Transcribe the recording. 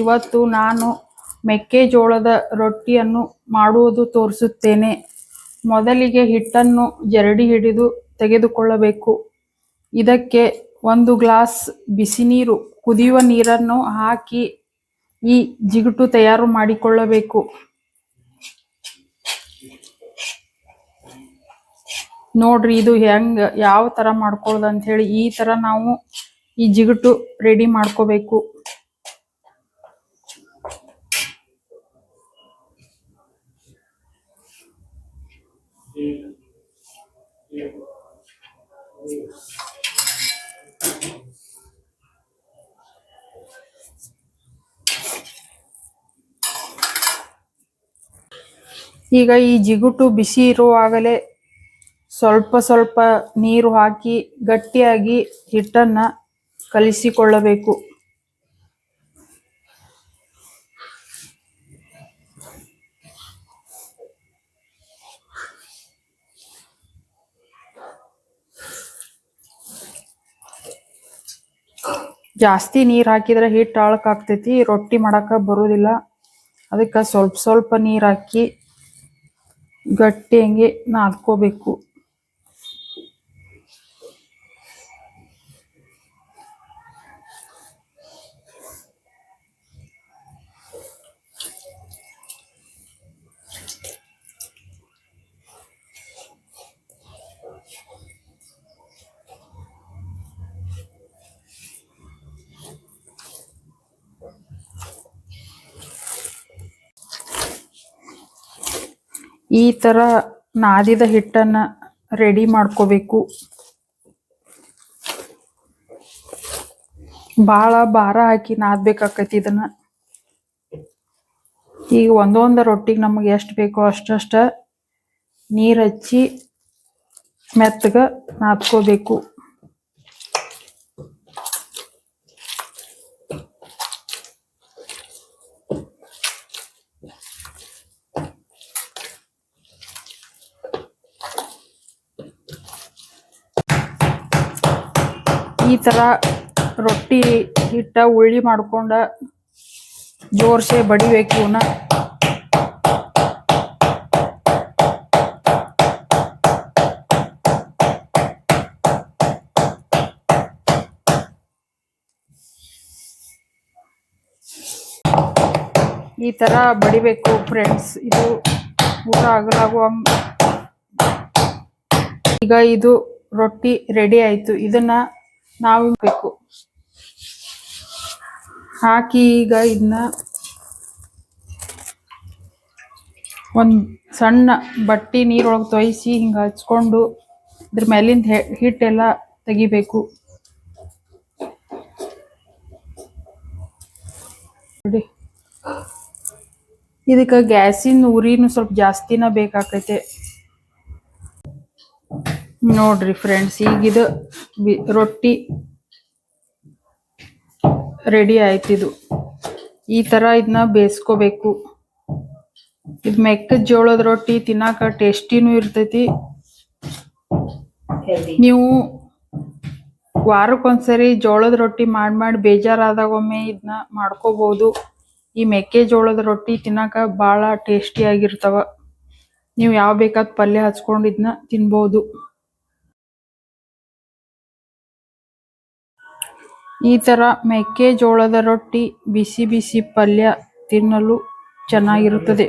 ಇವತ್ತು ನಾನು ಮೆಕ್ಕೆಜೋಳದ ರೊಟ್ಟಿಯನ್ನು ಮಾಡುವುದು ತೋರಿಸುತ್ತೇನೆ. ಮೊದಲಿಗೆ ಹಿಟ್ಟನ್ನು ಜರಡಿ ಹಿಡಿದು ತೆಗೆದುಕೊಳ್ಳಬೇಕು. ಇದಕ್ಕೆ 1 ಗ್ಲಾಸ್ ಬಿಸಿ ನೀರು, ಕುದಿಯುವ ನೀರನ್ನು ಹಾಕಿ ಈ ಜಿಗುಟು ತಯಾರು ಮಾಡಿಕೊಳ್ಳಬೇಕು. ನೋಡ್ರಿ ಇದು ಹೆಂಗ ಯಾವ ತರ ಮಾಡ್ಕೊಳ್ಳೋದು ಅಂತ ಹೇಳಿ. ಈ ತರ ನಾವು ಈ ಜಿಗುಟು ರೆಡಿ ಮಾಡ್ಕೋಬೇಕು. ಈಗ ಈ ಜಿಗುಟು ಬಿಸಿ ಇರುವಾಗಲೇ ಸ್ವಲ್ಪ ಸ್ವಲ್ಪ ನೀರು ಹಾಕಿ ಗಟ್ಟಿಯಾಗಿ ಹಿಟ್ಟನ್ನ ಕಲಿಸಿಕೊಳ್ಳಬೇಕು. ಜಾಸ್ತಿ ನೀರು ಹಾಕಿದ್ರೆ ಹಿಟ್ಟು ಆಳಕ್ಕಾಗ್ತೈತಿ, ರೊಟ್ಟಿ ಮಾಡಕ ಬರೋದಿಲ್ಲ. ಅದಕ್ಕೆ ಸ್ವಲ್ಪ ಸ್ವಲ್ಪ ನೀರು ಹಾಕಿ ಗಟ್ಟಿ ಹಂಗೆ ನಾದ್ಕೋಬೇಕು. ಈ ತರ ನಾದಿದ ಹಿಟ್ಟನ್ನ ರೆಡಿ ಮಾಡ್ಕೋಬೇಕು. ಭಾಳ ಭಾರ ಹಾಕಿ ನಾದ್ಬೇಕಾಕೈತಿ ಇದನ್ನ. ಈಗ ಒಂದೊಂದು ರೊಟ್ಟಿಗೆ ನಮಗೆ ಎಷ್ಟು ಬೇಕೋ ಅಷ್ಟಷ್ಟ ನೀರು ಹಚ್ಚಿ ಮೆತ್ತಗ ನಾದ್ಕೋಬೇಕು. ಈ ತರ ರೊಟ್ಟಿ ಹಿಟ್ಟ ಉಳ್ಳಿ ಮಾಡ್ಕೊಂಡ ಜೋರ್ಸೆ ಬಡಿಬೇಕು ಇವನ್ನ. ಈ ತರ ಬಡಿಬೇಕು ಫ್ರೆಂಡ್ಸ್. ಇದು ಊಟ ಆಗಲಾಗುವಂಗ. ಈಗ ಇದು ರೊಟ್ಟಿ ರೆಡಿ ಆಯ್ತು. ಇದನ್ನ ನಾವು ಬೇಕು ಹಾಕಿ ಈಗ ಇದನ್ನ ಒಂದು ಸಣ್ಣ ಬಟ್ಟಿ ನೀರೊಳಗೆ ತೊಯ್ಸಿ ಹಿಂಗೆ ಹಚ್ಕೊಂಡು ಇದ್ರ ಮೇಲಿಂದ ಹಿಟ್ಟೆಲ್ಲ ತೆಗಿಬೇಕು. ಇದಕ್ಕೆ ಗ್ಯಾಸಿನ ಉರಿನೂ ಸ್ವಲ್ಪ ಜಾಸ್ತಿನ ಬೇಕಾಕೈತೆ. ನೋಡ್ರಿ ಫ್ರೆಂಡ್ಸ್, ಈಗ ಇದು ರೊಟ್ಟಿ ರೆಡಿ ಆಯ್ತಿದು. ಈ ತರ ಇದನ್ನ ಬೇಯಿಸ್ಕೋಬೇಕು. ಇದು ಮೆಕ್ಕೆಜೋಳದ ರೊಟ್ಟಿ ತಿನ್ನಾಕ ಟೇಸ್ಟಿನೂ ಇರ್ತೈತಿ. ನೀವು ವಾರಕ್ಕೊಂದ್ಸರಿ ಜೋಳದ ರೊಟ್ಟಿ ಮಾಡಿ ಬೇಜಾರಾದಾಗ ಒಮ್ಮೆ ಇದನ್ನ ಮಾಡ್ಕೋಬಹುದು. ಈ ಮೆಕ್ಕೆಜೋಳದ ರೊಟ್ಟಿ ತಿನ್ನಾಕ ಭಾಳ ಟೇಸ್ಟಿ ಆಗಿರ್ತಾವ. ನೀವು ಯಾವ ಬೇಕಾದ ಪಲ್ಯ ಹಚ್ಕೊಂಡು ಇದನ್ನ ತಿನ್ಬಹುದು. ಈ ತರ ಮೆಕ್ಕೆಜೋಳದ ರೊಟ್ಟಿ ಬಿಸಿ ಬಿಸಿ ಪಲ್ಯ ತಿನ್ನಲು ಚೆನ್ನಾಗಿರುತ್ತದೆ.